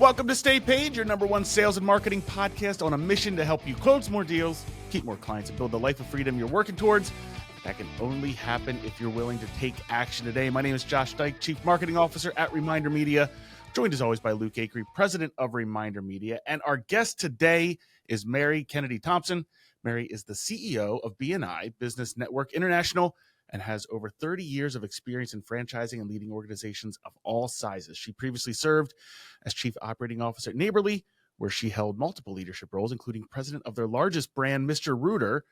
Welcome to Stay Paid, your number one sales and marketing podcast on a mission to help you close more deals, keep more clients, and build the life of freedom you're working towards. That can only happen if you're willing to take action today. My name is Josh Dyke, Chief Marketing Officer at Reminder Media, joined as always by Luke Akery, President of Reminder Media. And our guest today is Mary Kennedy Thompson. Mary is the CEO of BNI, Business Network International, and has over 30 years of experience in franchising and leading organizations of all sizes. She previously served as Chief Operating Officer at Neighborly, where she held multiple leadership roles, including president of their largest brand, Mr. Rooter,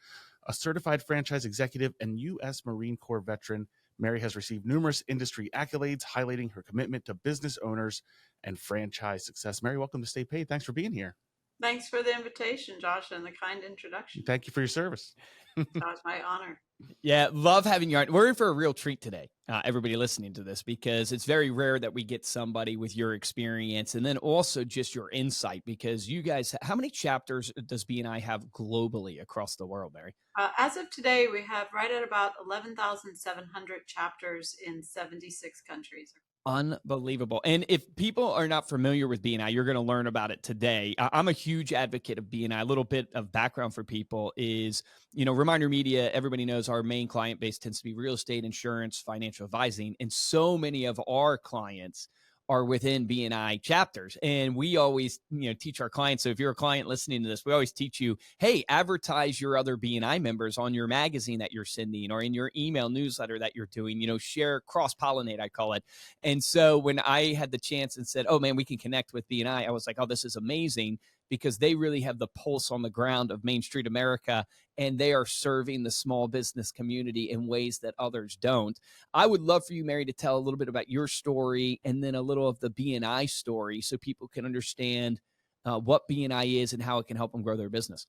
a certified franchise executive and U.S. Marine Corps veteran. Mary has received numerous industry accolades, highlighting her commitment to business owners and franchise success. Mary, welcome to Stay Paid. Thanks for being here. Thanks for the invitation, Josh, and the kind introduction. Thank you for your service. Josh, my honor. Yeah, love having you on. We're in for a real treat today, everybody listening to this, because it's very rare that we get somebody with your experience and then also just your insight, because you guys, how many chapters does BNI have globally across the world, Mary? As of today, we have right at about 11,700 chapters in 76 countries. Unbelievable. And if people are not familiar with BNI, you're going to learn about it today. I'm a huge advocate of BNI. A little bit of background for people is, Reminder Media, everybody knows our main client base tends to be real estate, insurance, financial advising. And so many of our clients are within BNI chapters. And we always, teach our clients. So if you're a client listening to this, we always teach you, hey, advertise your other BNI members on your magazine that you're sending or in your email newsletter that you're doing, share, cross-pollinate, I call it. And so when I had the chance and said, oh man, we can connect with BNI, I was like, oh, this is amazing, because they really have the pulse on the ground of Main Street America, and they are serving the small business community in ways that others don't. I would love for you, Mary, to tell a little bit about your story and then a little of the BNI story so people can understand what BNI is and how it can help them grow their business.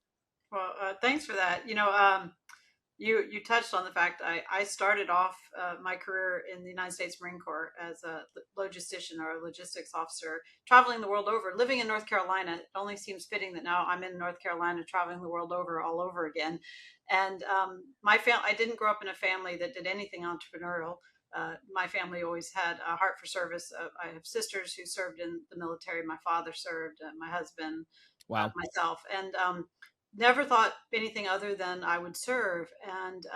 Well, thanks for that. You touched on the fact I started off my career in the United States Marine Corps as a logistician or a logistics officer, traveling the world over, living in North Carolina. It only seems fitting that now I'm in North Carolina, traveling the world over all over again. And I didn't grow up in a family that did anything entrepreneurial. My family always had a heart for service. I have sisters who served in the military. My father served, my husband, Wow. Myself. And never thought anything other than I would serve. And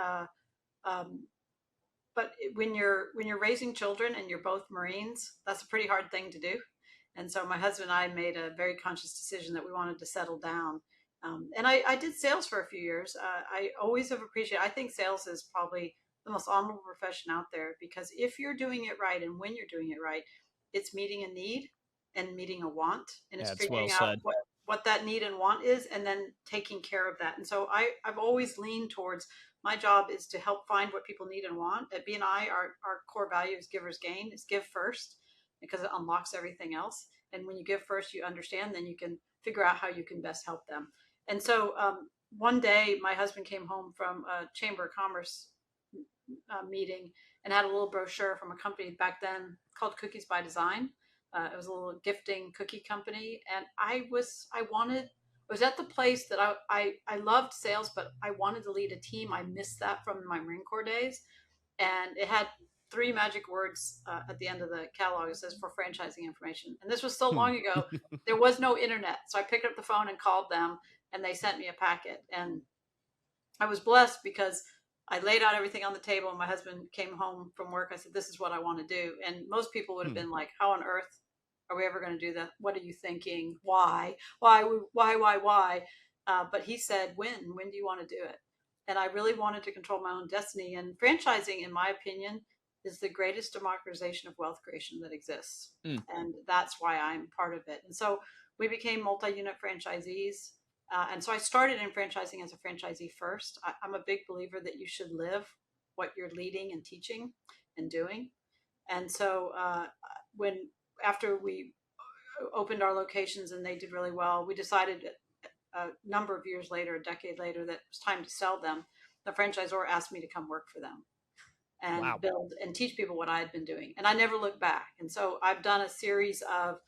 but when you're raising children and you're both Marines, that's a pretty hard thing to do. And so my husband and I made a very conscious decision that we wanted to settle down. And I did sales for a few years. I always have appreciated. I think sales is probably the most honorable profession out there, because if you're doing it right and when you're doing it right, it's meeting a need and meeting a want, and it's figuring out what that need and want is, and then taking care of that. And so I've always leaned towards, my job is to help find what people need and want. At BNI, our core value is givers gain, is give first, because it unlocks everything else. And when you give first, you understand, then you can figure out how you can best help them. And so one day my husband came home from a Chamber of Commerce meeting and had a little brochure from a company back then called Cookies by Design. It was a little gifting cookie company. And I was at the place that I loved sales, but I wanted to lead a team. I missed that from my Marine Corps days. And it had 3 magic words at the end of the catalog. It says, for franchising information. And this was so long ago, there was no internet. So I picked up the phone and called them, and they sent me a packet. And I was blessed because I laid out everything on the table. My husband came home from work. I said, this is what I want to do. And most people would have been like, how on earth are we ever going to do that? What are you thinking? Why? But he said, when do you want to do it? And I really wanted to control my own destiny. And franchising, in my opinion, is the greatest democratization of wealth creation that exists. And that's why I'm part of it. And so we became multi-unit franchisees. And so I started in franchising as a franchisee first. I'm a big believer that you should live what you're leading and teaching and doing. And so after we opened our locations and they did really well, we decided a number of years later, a decade later, that it was time to sell them. The franchisor asked me to come work for them and build and teach people what I had been doing. And I never looked back. And so I've done a series of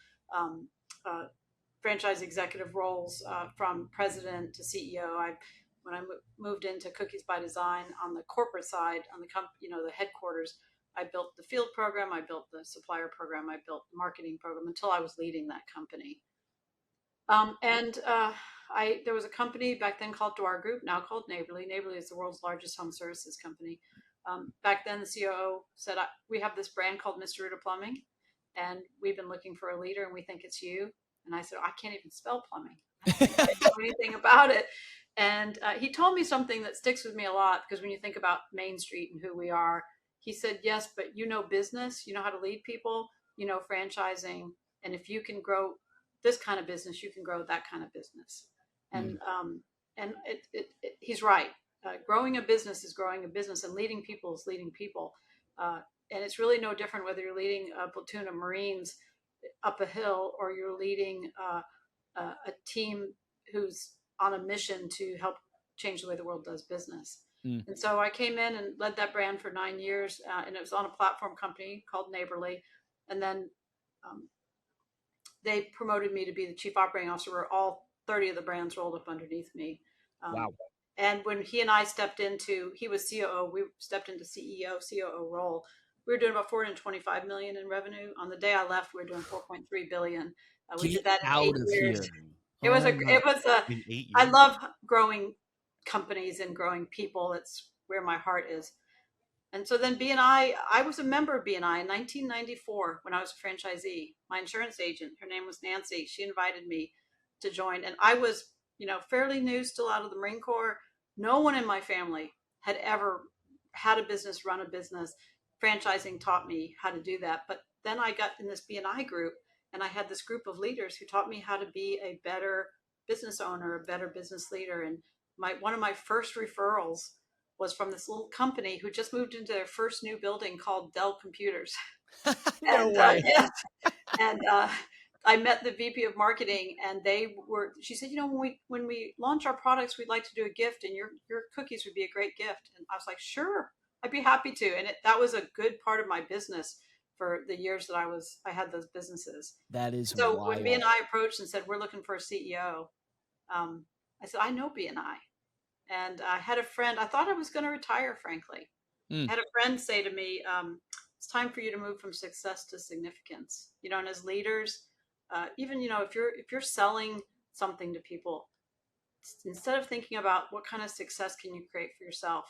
franchise executive roles from president to CEO. When I moved into Cookies by Design on the corporate side, on the the headquarters, I built the field program, I built the supplier program, I built the marketing program until I was leading that company. There was a company back then called Dwar Group, now called Neighborly. Neighborly is the world's largest home services company. Back then, the COO said, "We have this brand called Mr. Ruta Plumbing, and we've been looking for a leader, and we think it's you." And I said, "I can't even spell plumbing. I don't know anything about it." And he told me something that sticks with me a lot, because when you think about Main Street and who we are, he said, "Yes, but you know business, you know how to lead people, you know franchising, and if you can grow this kind of business, you can grow that kind of business." And he's right. Growing a business is growing a business, and leading people is leading people. And it's really no different whether you're leading a platoon of Marines up a hill, or you're leading a team who's on a mission to help change the way the world does business. And so I came in and led that brand for 9 years, and it was on a platform company called Neighborly. And then they promoted me to be the chief operating officer, where all 30 of the brands rolled up underneath me. Wow. And when he and I stepped into, he was COO, we stepped into CEO, COO role. We were doing about 425 million in revenue. On the day I left, we were doing 4.3 billion. We did that in 8 years. I love growing companies and growing people. It's where my heart is. And so then BNI, I was a member of BNI in 1994 when I was a franchisee. My insurance agent, her name was Nancy, she invited me to join. And I was, fairly new, still out of the Marine Corps. No one in my family had ever had a business, run a business. Franchising taught me how to do that. But then I got in this BNI group, and I had this group of leaders who taught me how to be a better business owner, a better business leader. And one of my first referrals was from this little company who just moved into their first new building called Dell Computers. No way. Yes. And I met the VP of marketing, and she said, when we launch our products, we'd like to do a gift, and your cookies would be a great gift. And I was like, sure, I'd be happy to. And that was a good part of my business for the years that I had those businesses. That is so wild. When BNI approached and said, we're looking for a CEO, I said, I know BNI. And I had a friend, I thought I was going to retire, frankly. I had a friend say to me, it's time for you to move from success to significance. And as leaders, even, if you're selling something to people, instead of thinking about what kind of success can you create for yourself,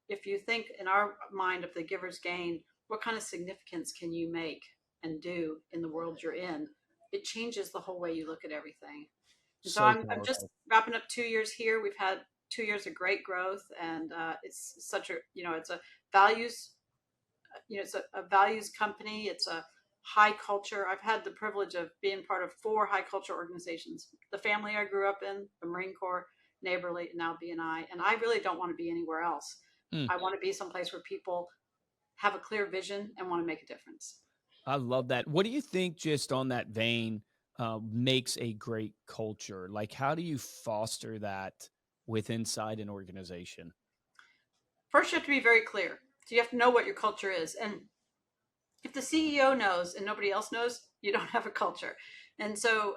if you think in our mind of the giver's gain, what kind of significance can you make and do in the world you're in, it changes the whole way you look at everything. And so I'm just wrapping up 2 years here. We've had 2 years of great growth, and it's such a, it's a values, it's a values company. It's a high culture. I've had the privilege of being part of 4 high culture organizations: the family I grew up in, the Marine Corps, Neighborly, and now BNI. And I really don't want to be anywhere else. I want to be someplace where people have a clear vision and want to make a difference. I love that. What do you think, just on that vein, makes a great culture? Like, how do you foster that inside an organization? First, you have to be very clear. So you have to know what your culture is. And if the CEO knows and nobody else knows, you don't have a culture. And so,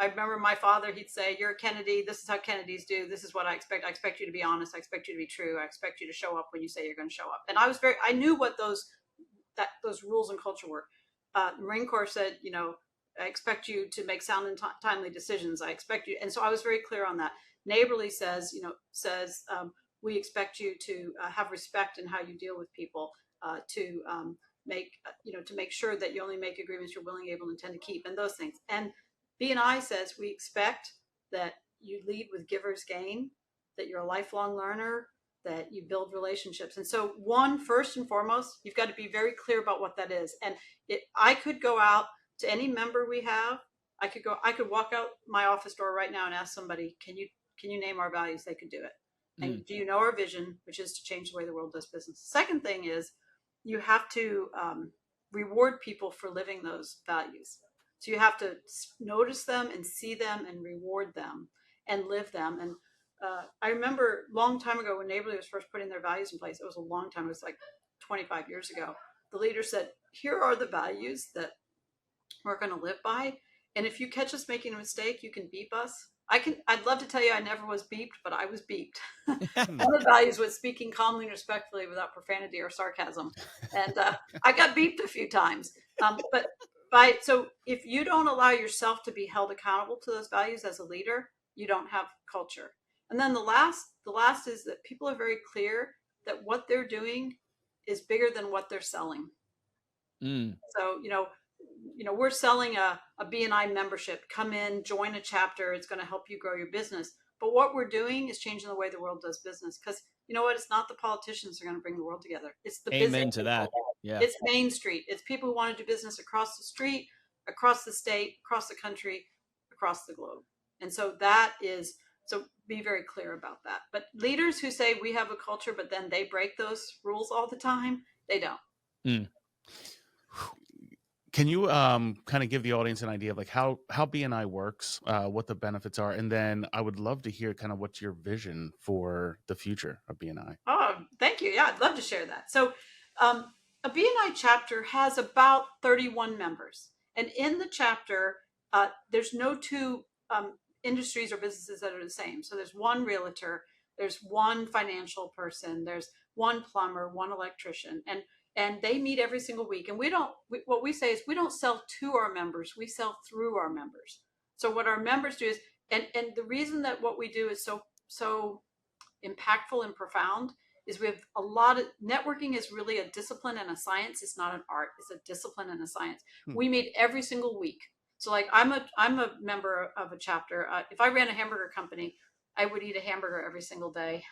I remember my father, he'd say, "You're a Kennedy. This is how Kennedys do. This is what I expect. I expect you to be honest. I expect you to be true. I expect you to show up when you say you're going to show up." And I knew what those rules and culture were. The Marine Corps said, "I expect you to make sound and timely decisions. I expect you." And so I was very clear on that. Neighborly says, we expect you to have respect in how you deal with people, to make sure that you only make agreements you're willing, able, and intend to keep, and those things. And BNI says we expect that you lead with giver's gain, that you're a lifelong learner, that you build relationships. And so, first and foremost, you've got to be very clear about what that is. And I could go out to any member we have. I could walk out my office door right now and ask somebody, can you name our values? They could do it. And do you know our vision, which is to change the way the world does business? Second thing is, you have to reward people for living those values. So you have to notice them and see them and reward them and live them. And I remember a long time ago when Neighborly was first putting their values in place, it was a long time, it was like 25 years ago. The leader said, here are the values that we're going to live by. And if you catch us making a mistake, you can beep us. I'd love to tell you I never was beeped, but I was beeped. One of the values was speaking calmly and respectfully without profanity or sarcasm. And I got beeped a few times. So if you don't allow yourself to be held accountable to those values as a leader, you don't have culture. And then the last is that people are very clear that what they're doing is bigger than what they're selling. So, we're selling a BNI membership. Come in, join a chapter. It's going to help you grow your business. But what we're doing is changing the way the world does business. Because you know what? It's not the politicians that are going to bring the world together. It's the business. Amen to that. Yeah. It's Main Street. It's people who want to do business across the street, across the state, across the country, across the globe. And so so be very clear about that. But leaders who say we have a culture, but then they break those rules all the time, they don't. Can you kind of give the audience an idea of like how BNI works, what the benefits are, and then I would love to hear kind of what's your vision for the future of BNI. Oh, thank you. Yeah, I'd love to share that. So a BNI chapter has about 31 members. And in the chapter, there's no two industries or businesses that are the same. So there's one realtor, there's one financial person, there's one plumber, one electrician, and they meet every single week. And what we say is we don't sell to our members, we sell through our members. So what our members do is, and the reason that what we do is so impactful and profound is we have a lot of networking is really a discipline and a science. It's not an art, it's a discipline and a science. We meet every single week. So like I'm a member of a chapter. If I ran a hamburger company, I would eat a hamburger every single day.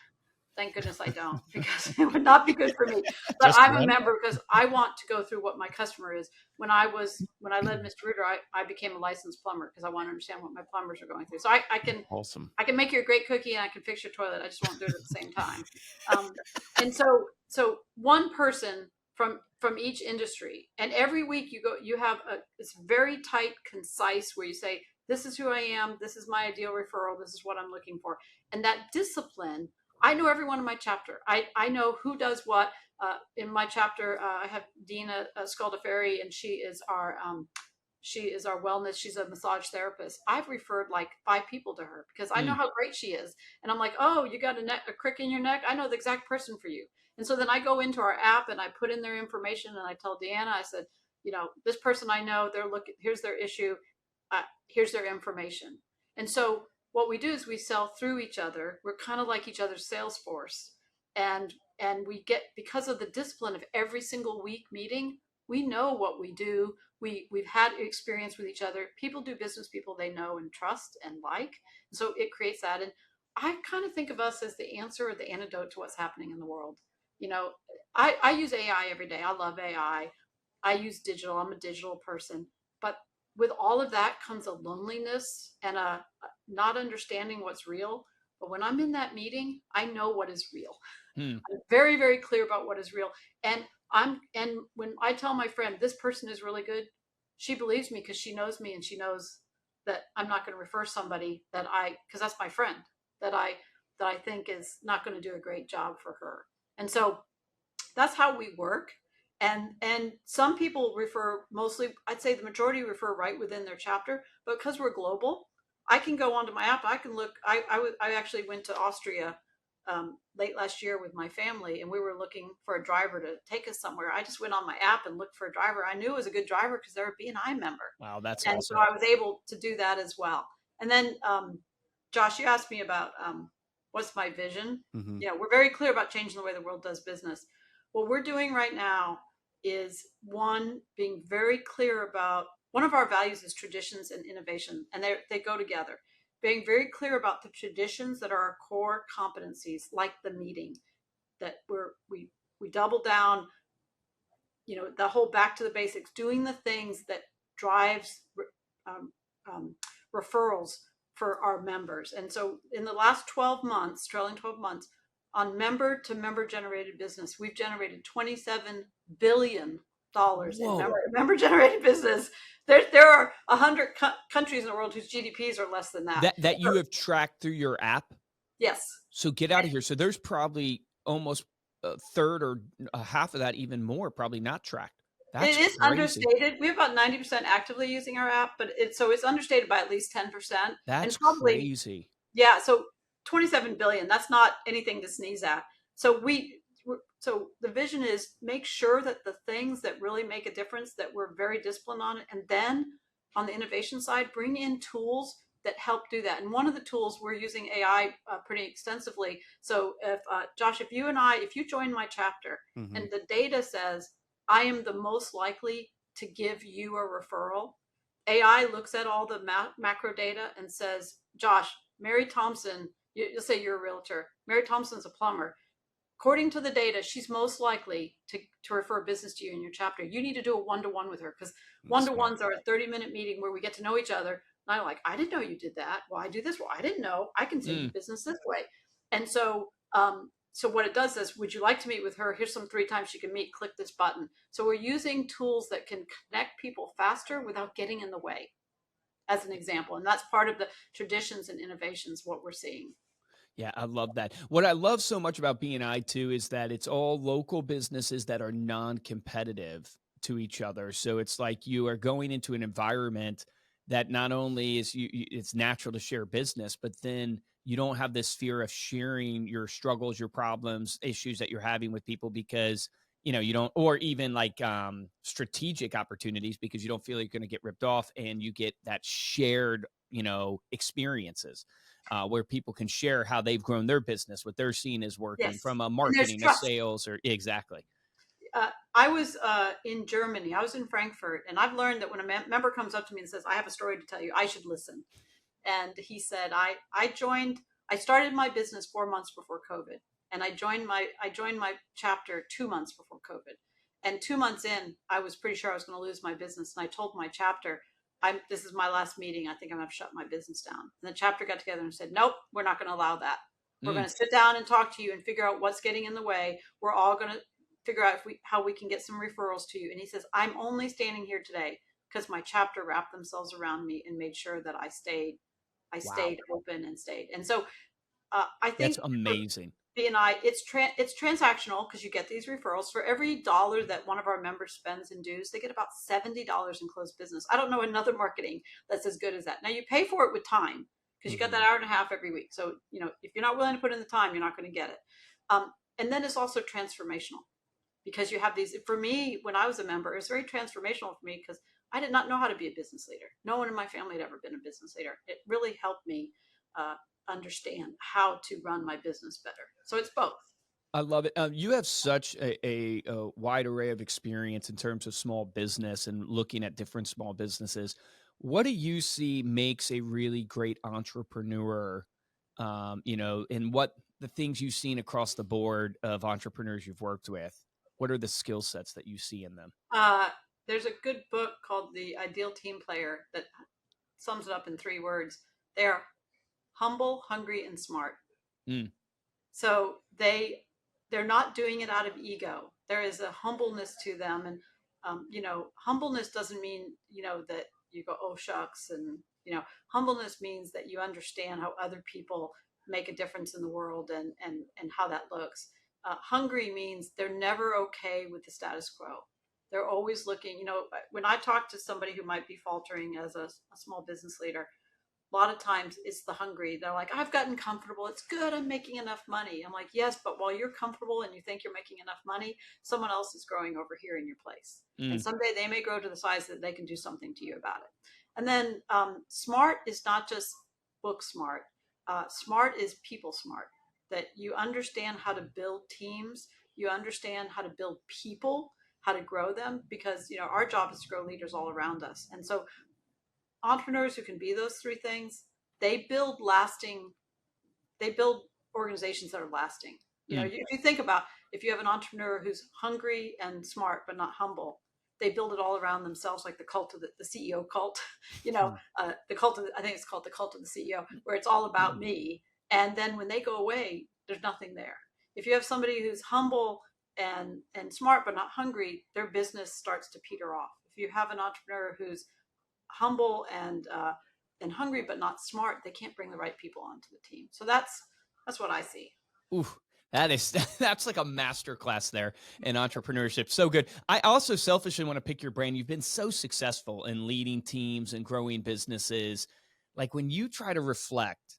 Thank goodness I don't, because it would not be good for me. But I'm a member because I want to go through what my customer is. When I led Mr. Rooter, I became a licensed plumber because I want to understand what my plumbers are going through. So I can make you a great cookie and I can fix your toilet. I just won't do it at the same time. And so one person from each industry, and every week you have it's very tight, concise, where you say, this is who I am, this is my ideal referral, this is what I'm looking for. And that discipline, I know everyone in my chapter. I know who does what. In my chapter, I have Dina Skaldaferri, and she is our wellness. She's a massage therapist. I've referred like 5 people to her because I know how great she is. And I'm like, oh, you got a crick in your neck? I know the exact person for you. And so then I go into our app and I put in their information and I tell Deanna, I said, this person I know, here's their issue. Here's their information. And so what we do is we sell through each other. We're kind of like each other's sales force. And we get, because of the discipline of every single week meeting, we know what we do. We've had experience with each other. People do business, people they know and trust and like. And so it creates that. And I kind of think of us as the answer or the antidote to what's happening in the world. I use AI every day. I love AI. I use digital. I'm a digital person. But with all of that comes a loneliness and a not understanding what's real. But when I'm in that meeting, I know what is real. I'm very, very clear about what is real. And when I tell my friend, this person is really good, she believes me because she knows me and she knows that I'm not going to refer somebody because that's my friend, that I think is not going to do a great job for her. And so that's how we work. And some people refer, mostly, I'd say the majority refer right within their chapter, but because we're global, I can go onto my app. I can look. I actually went to Austria late last year with my family, and we were looking for a driver to take us somewhere. I just went on my app and looked for a driver. I knew it was a good driver because they're a BNI member. Wow, that's and awesome. So I was able to do that as well. And then, Josh, you asked me about what's my vision. Mm-hmm. We're very clear about changing the way the world does business. What we're doing right now is being very clear about, one of our values is traditions and innovation, and they go together. Being very clear about the traditions that are our core competencies, like the meeting, that we double down, the whole back to the basics, doing the things that drives referrals for our members. And so in the last trailing 12 months, on member to member generated business, we've generated $27 billion in member generated business. There are 100 countries in the world whose GDPs are less than that. That you have tracked through your app? Yes. So get out of here. So there's probably almost a third or a half of that, even more, probably not tracked. That's It is crazy. understated. We have about 90% actively using our app, but it's understated by at least 10%. And That's probably, crazy. yeah, so 27 billion, that's not anything to sneeze at. So so the vision is make sure that the things that really make a difference, that we're very disciplined on it. And then on the innovation side, bring in tools that help do that. And one of the tools, we're using AI pretty extensively. So if Josh, if you join my chapter Mm-hmm. and the data says I am the most likely to give you a referral, AI looks at all the macro data and says, Josh, Mary Thompson, you'll say you're a realtor. Mary Thompson's a plumber. According to the data, she's most likely to refer business to you in your chapter. You need to do a one-to-one with her, because That's smart. one-to-ones are a 30-minute meeting where we get to know each other. And I'm like, I didn't know you did that. Well, I do this. Well, I didn't know. I can send you Mm. business this way. And so what it does is, would you like to meet with her? Here's some 3 times you can meet. Click this button. So we're using tools that can connect people faster without getting in the way, as an example. And that's part of the traditions and innovations, what we're seeing. Yeah, I love that. What I love so much about BNI too is that it's all local businesses that are non-competitive to each other. So it's like you are going into an environment that not only is it's natural to share business, but then you don't have this fear of sharing your struggles, your problems, issues that you're having with people because you don't, or even like strategic opportunities because you don't feel like you're going to get ripped off, and you get that shared experiences where people can share how they've grown their business, what they're seeing is working Yes. from a And there's marketing, a trust. sales, or exactly. I was in Germany. I was in Frankfurt, and I've learned that when a member comes up to me and says, "I have a story to tell you," I should listen. And he said, I started my business 4 months before COVID, and I joined my chapter 2 months before COVID. And 2 months in, I was pretty sure I was going to lose my business. And I told my chapter, this is my last meeting. I think I'm going to shut my business down. And the chapter got together and said, nope, we're not going to allow that. We're going Mm, to sit down and talk to you and figure out what's getting in the way. We're all going to figure out how we can get some referrals to you. And he says, I'm only standing here today because my chapter wrapped themselves around me and made sure that I wow, stayed open and stayed. And so I that's think for amazing. BNI, it's transactional because you get these referrals. For every dollar that one of our members spends in dues, they get about $70 in closed business. I don't know another marketing that's as good as that. Now you pay for it with time because you got that Hmm. hour and a half every week. So if you're not willing to put in the time, you're not going to get it. And then it's also transformational because you have these. For me, when I was a member, it was very transformational for me because I did not know how to be a business leader. No one in my family had ever been a business leader. It really helped me uh, understand how to run my business better. So it's both. I love it. You have such a wide array of experience in terms of small business and looking at different small businesses. What do you see makes a really great entrepreneur? And what the things you've seen across the board of entrepreneurs you've worked with? What are the skill sets that you see in them? Uh, there's a good book called The Ideal Team Player that sums it up in 3 words. They're humble, hungry, and smart. Mm, So they're not doing it out of ego. There is a humbleness to them, and humbleness doesn't mean that you go, oh shucks, and humbleness means that you understand how other people make a difference in the world, and how that looks. Hungry means they're never okay with the status quo. They're always looking. When I talk to somebody who might be faltering as a small business leader, a lot of times it's the hungry. They're like, I've gotten comfortable. It's good. I'm making enough money. I'm like, yes, but while you're comfortable and you think you're making enough money, someone else is growing over here in your place. And mm, someday they may grow to the size that they can do something to you about it. And then smart is not just book smart. Smart is people smart, that you understand how to build teams. You understand how to build people, how to grow them, because our job is to grow leaders all around us. And so entrepreneurs who can be those 3 things, they build lasting, they build organizations that are lasting. mm, If you think about, if you have an entrepreneur who's hungry and smart but not humble, they build it all around themselves, like the cult of the CEO cult. mm. The cult of I think it's called the cult of the CEO, where it's all about me. And then when they go away, there's nothing there. If you have somebody who's humble and smart but not hungry, their business starts to peter off. If you have an entrepreneur who's humble and hungry but not smart, they can't bring the right people onto the team. So that's what I see. Oof. That's like a master class there in entrepreneurship. So good. I also selfishly want to pick your brain. You've been so successful in leading teams and growing businesses. Like when you try to reflect,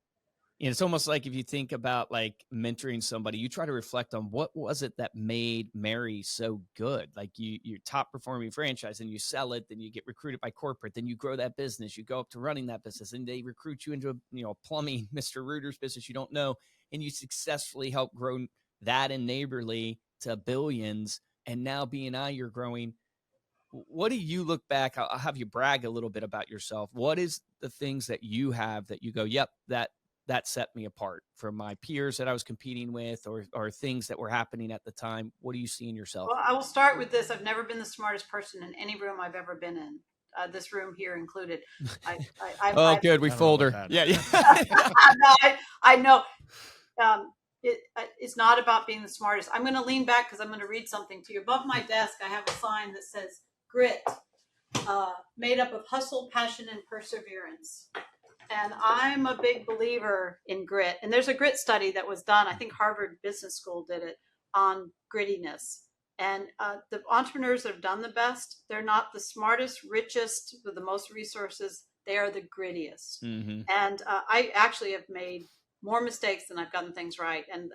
it's almost like if you think about like mentoring somebody, you try to reflect on what was it that made Mary so good. Like you're top performing franchise and you sell it, then you get recruited by corporate, then you grow that business, you go up to running that business, and they recruit you into a plumbing Mr. Reuter's business you don't know, and you successfully help grow that in Neighborly to billions. And now B&I, you're growing. What do you look back? I'll have you brag a little bit about yourself. What is the things that you have that you go, yep, that set me apart from my peers that I was competing with, or things that were happening at the time? What do you see in yourself? Well, I will start with this. I've never been the smartest person in any room I've ever been in. This room here included. Good. We fold her. Yeah. I know. It's not about being the smartest. I'm going to lean back because I'm going to read something to you. Above my desk, I have a sign that says grit, made up of hustle, passion, and perseverance. And I'm a big believer in grit. And there's a grit study that was done. I think Harvard Business School did it on grittiness. And the entrepreneurs that have done the best, they're not the smartest, richest, with the most resources. They are the grittiest. Mm-hmm. And I actually have made more mistakes than I've gotten things right. And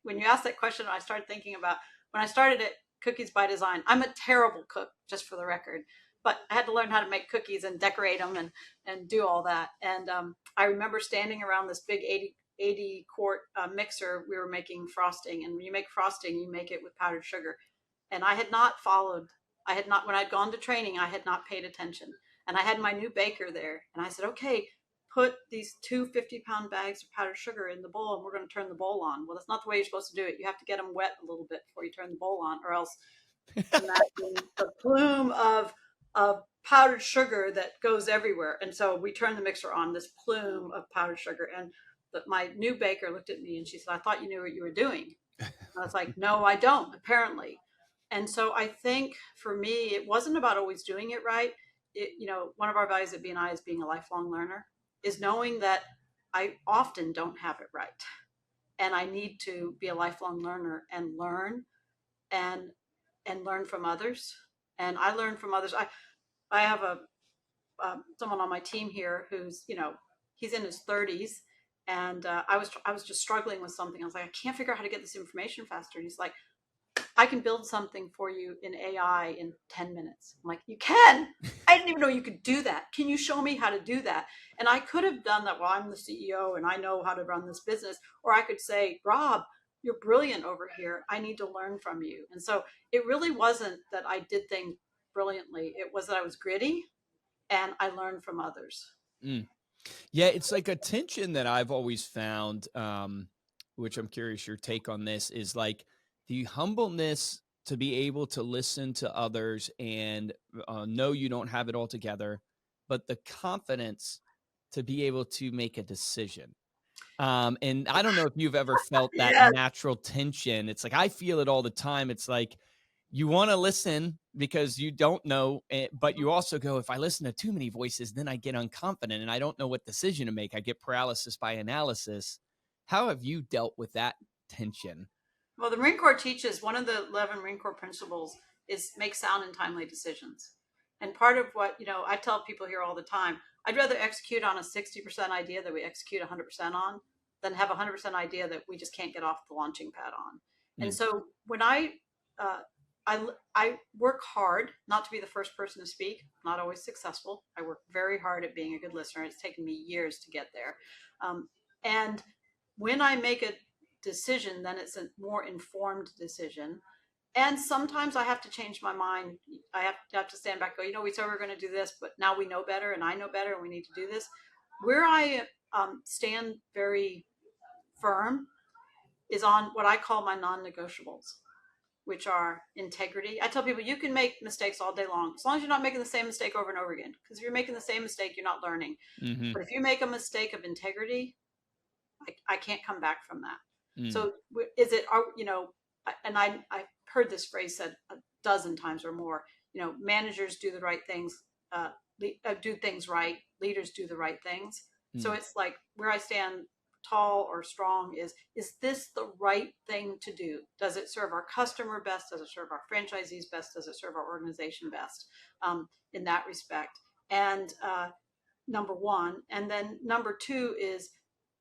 when you asked that question, I started thinking about when I started at Cookies by Design. I'm a terrible cook, just for the record, but I had to learn how to make cookies and decorate them and do all that. And I remember standing around this big 80 quart mixer. We were making frosting, and when you make frosting, you make it with powdered sugar. And when I'd gone to training, I had not paid attention. And I had my new baker there, and I said, okay, put these 2 50-pound bags of powdered sugar in the bowl, and we're going to turn the bowl on. Well, that's not the way you're supposed to do it. You have to get them wet a little bit before you turn the bowl on, or else imagine the plume of powdered sugar that goes everywhere. And so we turned the mixer on, this plume of powdered sugar. And my new baker looked at me and she said, I thought you knew what you were doing. And I was like, no, I don't, apparently. And so I think for me, it wasn't about always doing it right. One of our values at B&I is being a lifelong learner, is knowing that I often don't have it right. And I need to be a lifelong learner and learn and learn from others. And I learn from others. I have someone on my team here who's, he's in his 30s. And I was just struggling with something. I was like, I can't figure out how to get this information faster. And he's like, I can build something for you in AI in 10 minutes. I'm like, you can? I didn't even know you could do that. Can you show me how to do that? And I could have done that. Well, I'm the CEO and I know how to run this business. Or I could say, Rob, you're brilliant over here. I need to learn from you. And so it really wasn't that I did things brilliantly. It was that I was gritty and I learned from others. Mm. Yeah, it's like a tension that I've always found, which I'm curious your take on this, is like the humbleness to be able to listen to others and know you don't have it all together, but the confidence to be able to make a decision. And I don't know if you've ever felt that natural tension. It's like, I feel it all the time. It's like, you want to listen because you don't know, but you also go, if I listen to too many voices, then I get unconfident and I don't know what decision to make. I get paralysis by analysis. How have you dealt with that tension? Well, the Marine Corps teaches, one of the 11 Marine Corps principles is make sound and timely decisions. And part of what, I tell people here all the time, I'd rather execute on a 60% idea that we execute 100% on than have a 100% idea that we just can't get off the launching pad on. And so when I work hard not to be the first person to speak, not always successful. I work very hard at being a good listener. It's taken me years to get there. And when I make a decision, then it's a more informed decision. And sometimes I have to change my mind. I have to stand back and go, we said we were going to do this, but now we know better and I know better and we need to do this. Where I stand very firm is on what I call my non-negotiables, which are integrity. I tell people you can make mistakes all day long, as long as you're not making the same mistake over and over again. Because if you're making the same mistake, you're not learning. Mm-hmm. But if you make a mistake of integrity, I can't come back from that. Mm. So is it, and I've heard this phrase said a dozen times or more, managers do the right things, do things right, leaders do the right things. Mm. So it's like where I stand tall or strong is this the right thing to do? Does it serve our customer best? Does it serve our franchisees best? Does it serve our organization best, in that respect? And number one. And then number two is,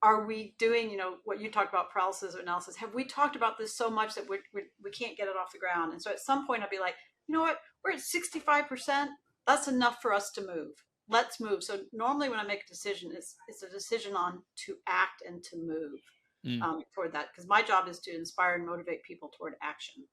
are we doing, what you talked about, paralysis of analysis? Have we talked about this so much that we can't get it off the ground? And so at some point I'll be like, you know what, we're at 65%. That's enough for us to move. Let's move. So normally when I make a decision, it's a decision on to act and to move toward that. Because my job is to inspire and motivate people toward action,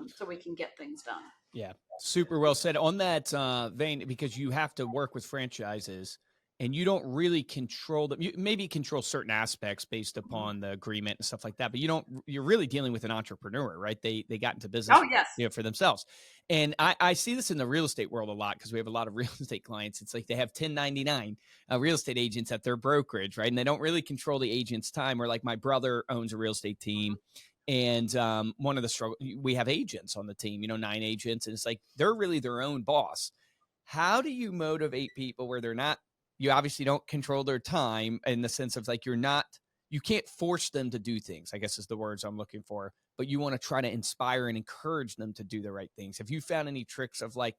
so we can get things done. Yeah, super well said. On that vein, because you have to work with franchises and you don't really control them. You maybe control certain aspects based upon the agreement and stuff like that, but you're really dealing with an entrepreneur, right? They got into business Oh, yes. for themselves. And I see this in the real estate world a lot because we have a lot of real estate clients. It's like they have 1099 real estate agents at their brokerage, right? And they don't really control the agent's time. Or like my brother owns a real estate team. And one of the struggle, we have agents on the team, 9 agents, and it's like they're really their own boss. How do you motivate people where they're not? You obviously don't control their time in the sense of like you can't force them to do things, I guess is the words I'm looking for, but you want to try to inspire and encourage them to do the right things. Have you found any tricks of like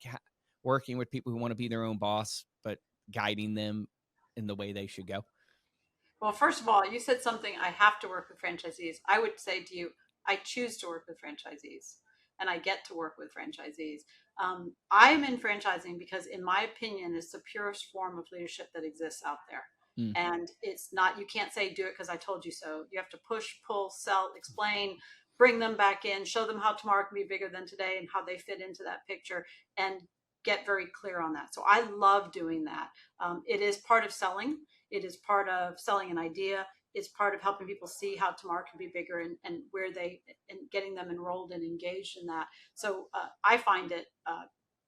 working with people who want to be their own boss, but guiding them in the way they should go? Well, first of all, you said something, I have to work with franchisees. I would say to you, I choose to work with franchisees, and I get to work with franchisees. I'm in franchising because, in my opinion, it's the purest form of leadership that exists out there. And it's not, you can't say do it because I told you so. You have to push, pull, sell, explain, bring them back in, show them how tomorrow can be bigger than today and how they fit into that picture, and get very clear on that. So I love doing that. It is part of selling. It is part of selling an idea. It's part of helping people see how tomorrow can be bigger, and where and getting them enrolled and engaged in that. So I find it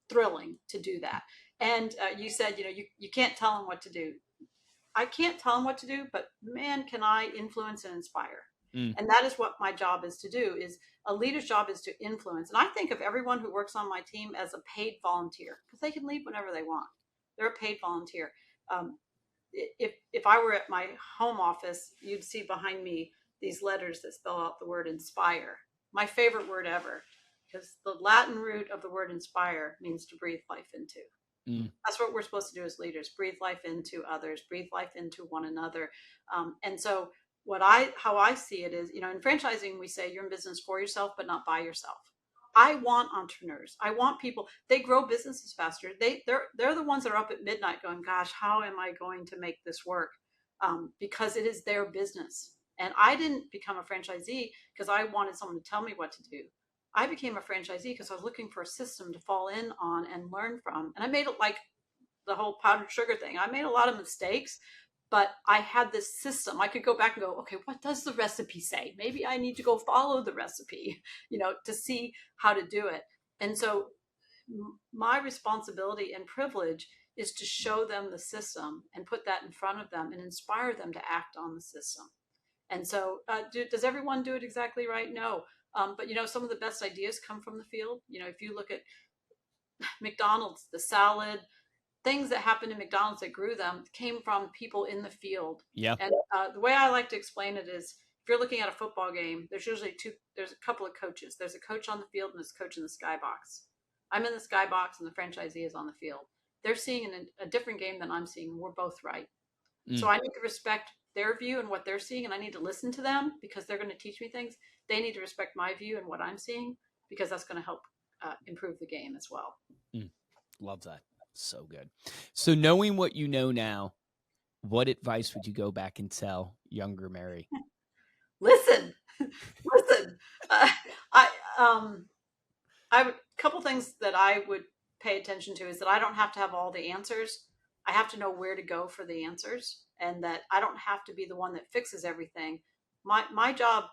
thrilling to do that. And you said, you can't tell them what to do. I can't tell them what to do, but man, can I influence and inspire. And that is what my job is to do. Is a leader's job is to influence. And I think of everyone who works on my team as a paid volunteer, because they can leave whenever they want. They're a paid volunteer. If I were at my home office, you'd see behind me these letters that spell out the word inspire. My favorite word ever, because the Latin root of the word inspire means to breathe life into. That's what we're supposed to do as leaders: breathe life into others, breathe life into one another. And so how I see it is, in franchising, we say you're in business for yourself, but not by yourself. I want entrepreneurs. I want people. They grow businesses faster. They're the ones that are up at midnight going, gosh, how am I going to make this work? Because it is their business. And I didn't become a franchisee because I wanted someone to tell me what to do. I became a franchisee because I was looking for a system to fall in on and learn from. And I made it like the whole powdered sugar thing. I made a lot of mistakes, but I had this system. I could go back and go, okay, what does the recipe say? Maybe I need to go follow the recipe, to see how to do it. And so my responsibility and privilege is to show them the system and put that in front of them and inspire them to act on the system. And so does everyone do it exactly right? No. But, some of the best ideas come from the field. If you look at McDonald's, the salad, things that happened in McDonald's that grew them came from people in the field. Yeah. And the way I like to explain it is, if you're looking at a football game, there's a couple of coaches. There's a coach on the field and there's a coach in the skybox. I'm in the skybox and the franchisee is on the field. They're seeing a different game than I'm seeing. We're both right. So I need to respect their view and what they're seeing, and I need to listen to them because they're going to teach me things. They need to respect my view and what I'm seeing, because that's going to help improve the game as well. Love that. So good. So knowing what you know now, what advice would you go back and tell younger Mary? Listen. A couple things that I would pay attention to is that I don't have to have all the answers. I have to know where to go for the answers, and that I don't have to be the one that fixes everything. My job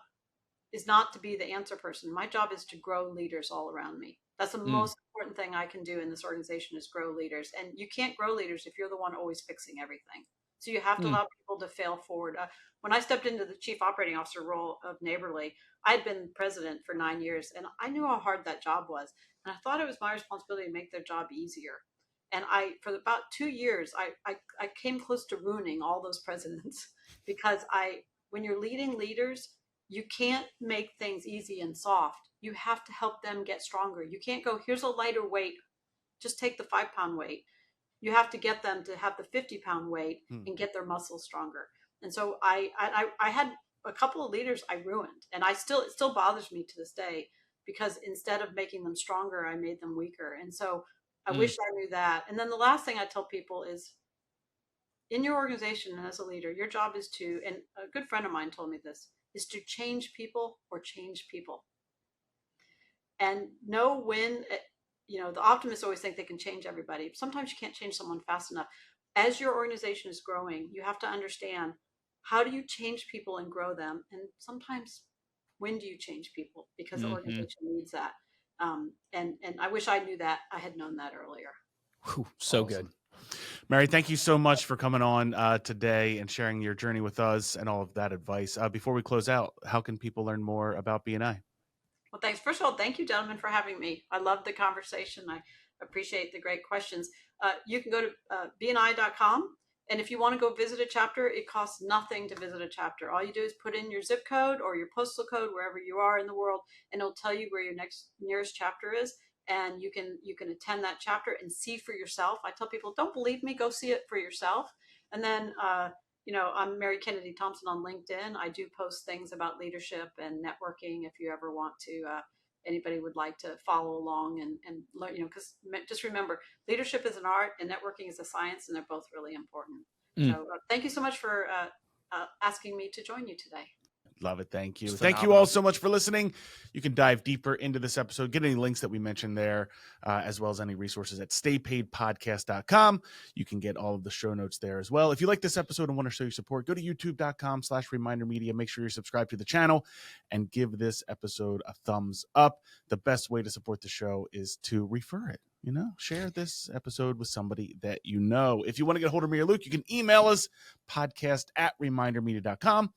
is not to be the answer person. My job is to grow leaders all around me. That's the most important thing I can do in this organization, is grow leaders. And you can't grow leaders if you're the one always fixing everything. So you have to allow people to fail forward. When I stepped into the chief operating officer role of Neighborly, I had been president for 9 years, and I knew how hard that job was. And I thought it was my responsibility to make their job easier. And for about 2 years, I came close to ruining all those presidents because when you're leading leaders, you can't make things easy and soft. You have to help them get stronger. You can't go, here's a lighter weight, just take the 5-pound weight. You have to get them to have the 50-pound weight and get their muscles stronger. And so I had a couple of leaders I ruined, and it still bothers me to this day, because instead of making them stronger, I made them weaker. And so I wish I knew that. And then the last thing I tell people is, in your organization and as a leader, your job is to, and a good friend of mine told me this, is to change people or change people. And know when, the optimists always think they can change everybody. Sometimes you can't change someone fast enough. As your organization is growing, you have to understand, how do you change people and grow them? And sometimes, when do you change people? Because the organization needs that. And I wish I knew that. I had known that earlier. Whew, so awesome. Good. Mary, thank you so much for coming on today and sharing your journey with us and all of that advice. Before we close out, how can people learn more about BNI? Well, thanks. First of all, thank you, gentlemen, for having me. I love the conversation. I appreciate the great questions. You can go to bni.com. And if you want to go visit a chapter, it costs nothing to visit a chapter. All you do is put in your zip code or your postal code, wherever you are in the world, and it'll tell you where your nearest chapter is. And you can attend that chapter and see for yourself. I tell people, don't believe me, go see it for yourself. And then, I'm Mary Kennedy Thompson on LinkedIn. I do post things about leadership and networking. If you ever want to, anybody would like to follow along and learn, because just remember, leadership is an art and networking is a science, and they're both really important. So thank you so much for asking me to join you today. Love it. Thank you. Thank you all so much for listening. You can dive deeper into this episode, get any links that we mentioned there, as well as any resources at staypaidpodcast.com. You can get all of the show notes there as well. If you like this episode and want to show your support, go to youtube.com/remindermedia. Make sure you're subscribed to the channel and give this episode a thumbs up. The best way to support the show is to refer it. Share this episode with somebody that you know. If you want to get a hold of me or Luke, you can email us, podcast@remindermedia.com.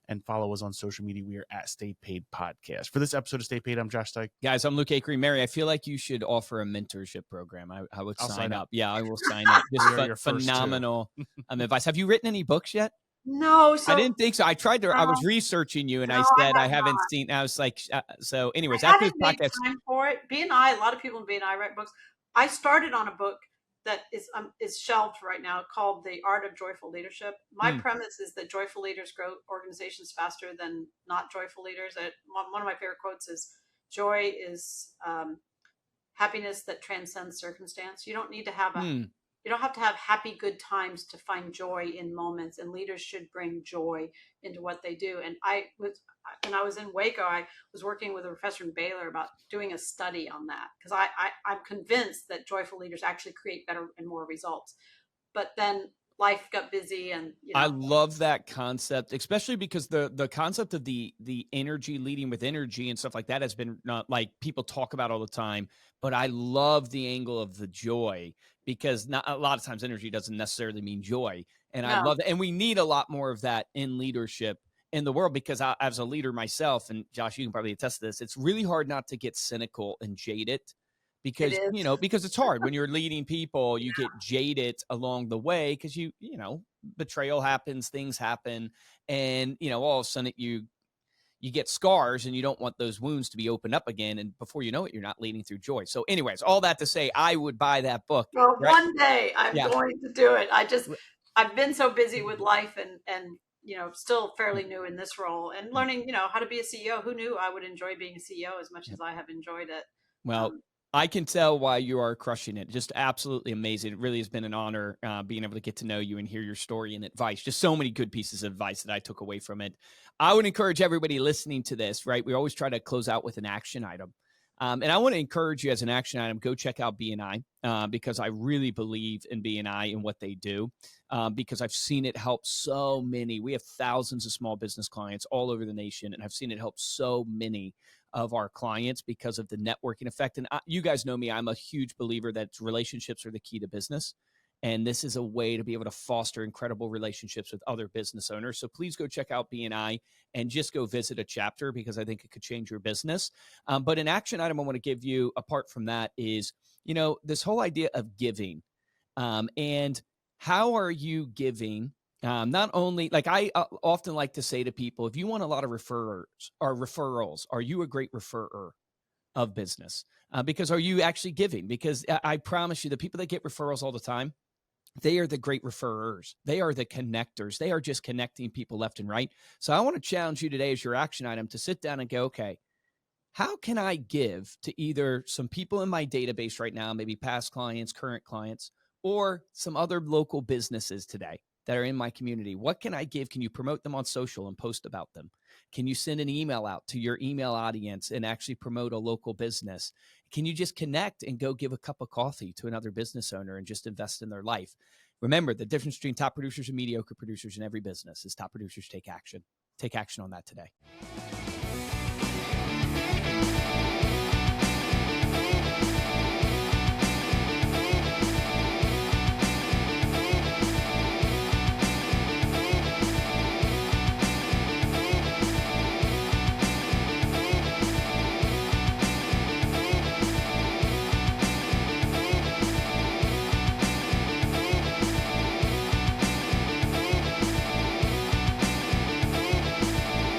And follow us on social media. We are at Stay Paid Podcast. For this episode of Stay Paid, I'm Josh Dyke. Guys, I'm Luke Akery. Mary, I feel like you should offer a mentorship program. I would sign up. Yeah, I will sign up. Just phenomenal advice. Have you written any books yet? No. I didn't think so. I tried to. I was researching you, and I said I haven't seen. I was like, so. Anyways, after this podcast, time for it. BNI. A lot of people in BNI write books. I started on a book that is shelved right now, called The Art of Joyful Leadership. My premise is that joyful leaders grow organizations faster than not joyful leaders. One of my favorite quotes is, joy is happiness that transcends circumstance. You don't need to have you don't have to have happy, good times to find joy in moments, and leaders should bring joy into what they do. And when I was in Waco, I was working with a professor in Baylor about doing a study on that, because I'm convinced that joyful leaders actually create better and more results. But then life got busy, and I love that concept, especially because the concept of the energy, leading with energy and stuff like that has been not like people talk about all the time. But I love the angle of the joy, because not a lot of times energy doesn't necessarily mean joy. And I love that. And we need a lot more of that in leadership in the world, because as a leader myself, and Josh, you can probably attest to this, it's really hard not to get cynical and jaded, because, because it's hard when you're leading people, you get jaded along the way, because betrayal happens, things happen. And, all of a sudden you get scars, and you don't want those wounds to be opened up again. And before you know it, you're not leading through joy. So anyways, all that to say, I would buy that book. Well, right? One day I'm going to do it. I've been so busy with life and still fairly new in this role, and learning, how to be a CEO. Who knew I would enjoy being a CEO as much as I have enjoyed it? Well, I can tell why you are crushing it. Just absolutely amazing. It really has been an honor being able to get to know you and hear your story and advice. Just so many good pieces of advice that I took away from it. I would encourage everybody listening to this, right? We always try to close out with an action item. And I want to encourage you as an action item, go check out BNI, because I really believe in BNI and what they do, because I've seen it help so many. We have thousands of small business clients all over the nation, and I've seen it help so many of our clients because of the networking effect. And you guys know me, I'm a huge believer that relationships are the key to business. And this is a way to be able to foster incredible relationships with other business owners. So please go check out BNI and just go visit a chapter, because I think it could change your business. But an action item I want to give you apart from that is, this whole idea of giving. And how are you giving? Not only, like I often like to say to people, if you want a lot of referrals, are you a great referrer of business? Because are you actually giving? Because I promise you, the people that get referrals all the time, they are the great referrers. They are the connectors. They are just connecting people left and right. So I want to challenge you today as your action item to sit down and go, okay, how can I give to either some people in my database right now, maybe past clients, current clients, or some other local businesses today that are in my community? What can I give? Can you promote them on social and post about them? Can you send an email out to your email audience and actually promote a local business? Can you just connect and go give a cup of coffee to another business owner and just invest in their life? Remember, the difference between top producers and mediocre producers in every business is top producers take action. Take action on that today.